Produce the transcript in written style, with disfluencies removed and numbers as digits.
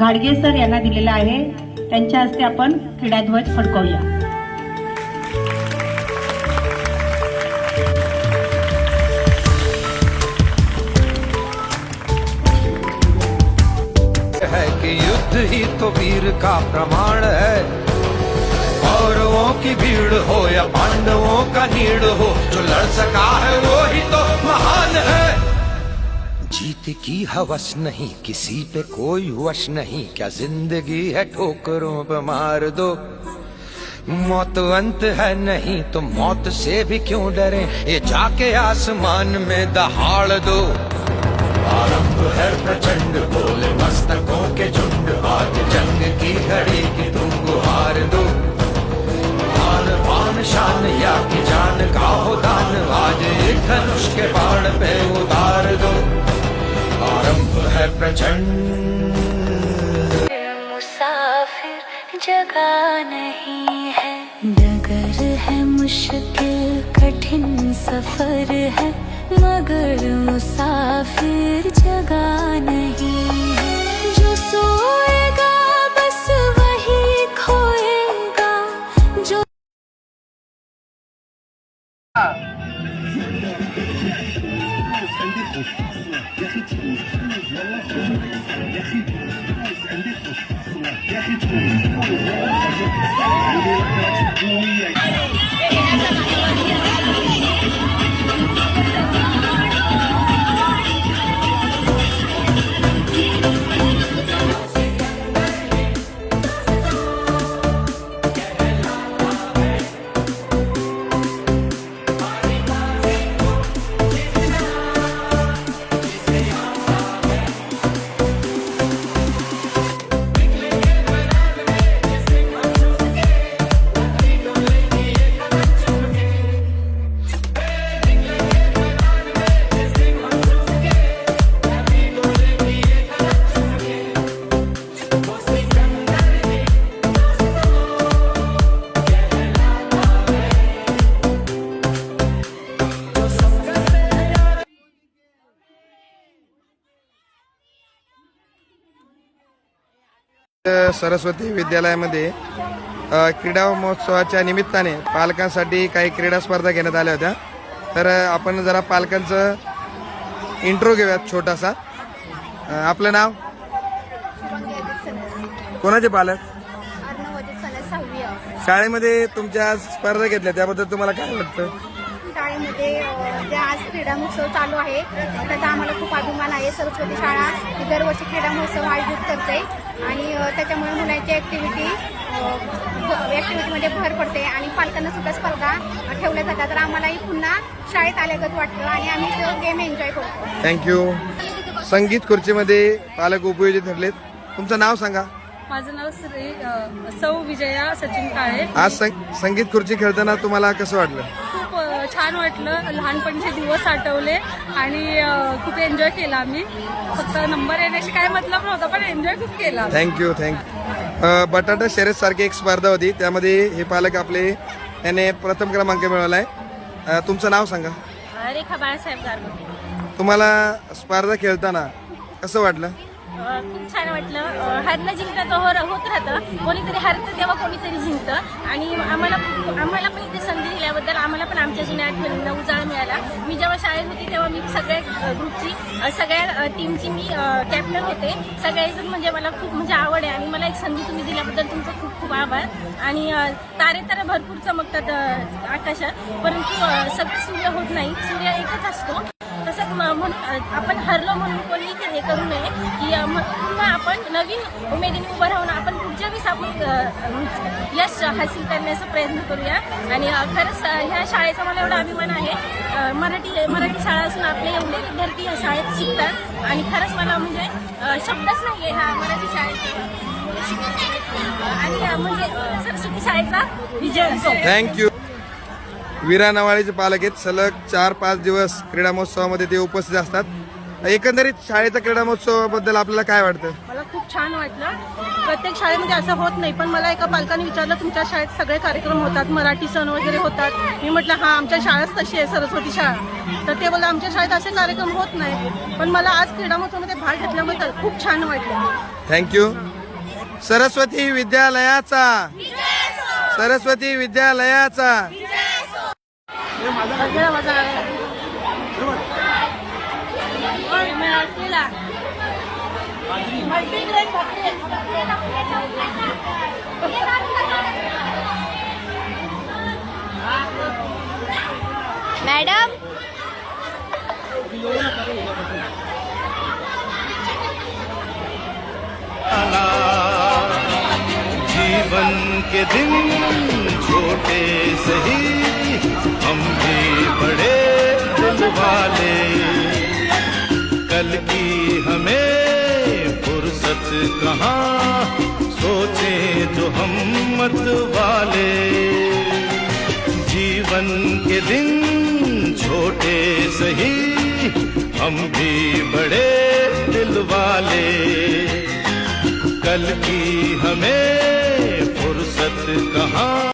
घाडगे सर यांना दिलेला आहे। त्यांच्या हस्ते आपण क्रीडाध्वज फडकवूया। है कि युद्ध ही तो वीर का प्रमाण है। कौरवों की भीड़ हो या पांडवों का नीड़ हो, जो लड़ सका है वो ही तो महान है। जीत की हवस नहीं, किसी पे कोई वश नहीं, क्या जिंदगी है ठोकरों पे मार दो। मौत अंत है नहीं तो मौत से भी क्यों डरे, ये जाके आसमान में दहाड़ दो। आरंभ है प्रचंड बोले मस्तकों के झुंड, आज जंग की घड़ी की तुम गुहार दो। आन पान शान या की जान का हो दान, आज एक धनुष के बाण पे उतार दो। आरंभ है प्रचंड। मुसाफिर जगह नहीं है, डगर है मुश्किल कठिन सफर है, मगर मुसाफिर जगह नहीं है। जो सोएगा बस वही खोएगा, जो सरस्वती विद्यालयामध्ये क्रीडा महोत्सवाच्या निमित्ताने पालकांसाठी काही क्रीडा स्पर्धा घेण्यात आल्या होत्या। तर आपण जरा पालकांचं इंट्रो घेऊयात छोटासा। आपलं नाव? कोणाचे पालक? शाळेमध्ये तुमच्या स्पर्धा घेतल्या त्याबद्दल तुम्हाला काय वाटतं? शाळेमध्ये जे आज क्रीडा महोत्सव चालू आहे त्याचा आम्हाला खूप अभिमान आहे। सरस्वती शाळा ही दरवर्षी क्रीडा महोत्सव आयोजित करते आणि त्याच्यामुळे मुलांची ॲक्टिव्हिटीमध्ये भर पडते आणि पालकांना सुद्धा स्पर्धा ठेवल्या जातात। तर आम्हालाही पुन्हा शाळेत आल्यागत वाटतं आणि आम्ही तो गेम एन्जॉय करतो। थँक्यू। संगीत खुर्चीमध्ये पालक उपयोजित ठरलेत। तुमचं नाव सांगा? माझं नाव सौ विजया सचिन काळे। आज संगीत खुर्ची खेळताना तुम्हाला कसं वाटलं? खूप छान वाटलं, लहानपणीचे दिवस आठवले आणि खूप एन्जॉय केला आम्ही। फक्त नंबर येण्याशी काय मतलब नव्हता पण एन्जॉय खूप केला। थँक्यू। बटाटा शर्यत सारखी एक स्पर्धा होती त्यामध्ये हे पालक आपले याने प्रथम क्रमांक मिळवलाय। तुमचं नाव सांगा? रेखा बाळासाहेब गारगोटे। तुम्हाला स्पर्धा खेळताना कसं वाटलं? खूप छान वाटलं। हरणं जिंकतं होत राहतं, कोणीतरी हरतं तेव्हा कोणीतरी जिंकतं आणि आम्हाला पण इथे संधी दिल्याबद्दल आम्हाला पण आमच्या जुन्या आठवणींना उजाळा मिळाला। मी जेव्हा शाळेत होती तेव्हा मी सगळ्या ग्रुपची सगळ्या टीमची मी कॅप्टन होते। सगळेजण म्हणजे मला खूप म्हणजे आवड आहे आणि मला एक संधी तुम्ही दिल्याबद्दल तुमचं खूप खूप आभार। आणि तारे तर भरपूर चमकतात आकाशात, परंतु सगळं सूर्य होत नाही, सूर्य एकच असतो। तसंच म्हणून आपण हरलो म्हणून कोणी हे करू नये की पुन्हा आपण नवीन उमेदीने उभं राहून आपण पुढच्या वेळेस आपण यश हासिल करण्याचा प्रयत्न करूया। आणि खरंच ह्या शाळेचा मला एवढा अभिमान आहे। मराठी शाळा असून आपले एवढे विद्यार्थी ह्या शाळेत शिकतात आणि खरंच मला म्हणजे शब्दच नाही आहे ह्या मराठी शाळेत आणि म्हणजे सरस्वती शाळेचा विजय असो। थँक्यू। वीरा नवाळीचे पालक आहेत। सलग 4-5 दिवस क्रीडा महोत्सवामध्ये ते उपस्थित असतात। एकंदरीत शाळेच्या क्रीडा महोत्सवाबद्दल आपल्याला काय वाटतं? मला खूप छान वाटलं। प्रत्येक शाळेमध्ये असं होत नाही, पण मला एका पालकाने विचारलं तुमच्या शाळेत सगळे कार्यक्रम होतात, मराठी सण वगैरे होतात? मी म्हटलं हां, आमच्या शाळेच तशी आहे सरस्वती शाळा। तर ते बोलले आमच्या शाळेत असे कार्यक्रम होत नाही, पण मला आज क्रीडा महोत्सवामध्ये भाग घेतल्याबद्दल खूप छान वाटलं। थँक्यू। सरस्वती विद्यालयाचा, सरस्वती विद्यालयाचा. मॅडम जीवन के दिन छोटे सही, हम भी बड़े दिल वाले, कल की हमें फुर्सत कहाँ, सोचें जो हम मत वाले। जीवन के दिन छोटे सही, हम भी बड़े दिल वाले, कल की हमें फुर्सत कहाँ।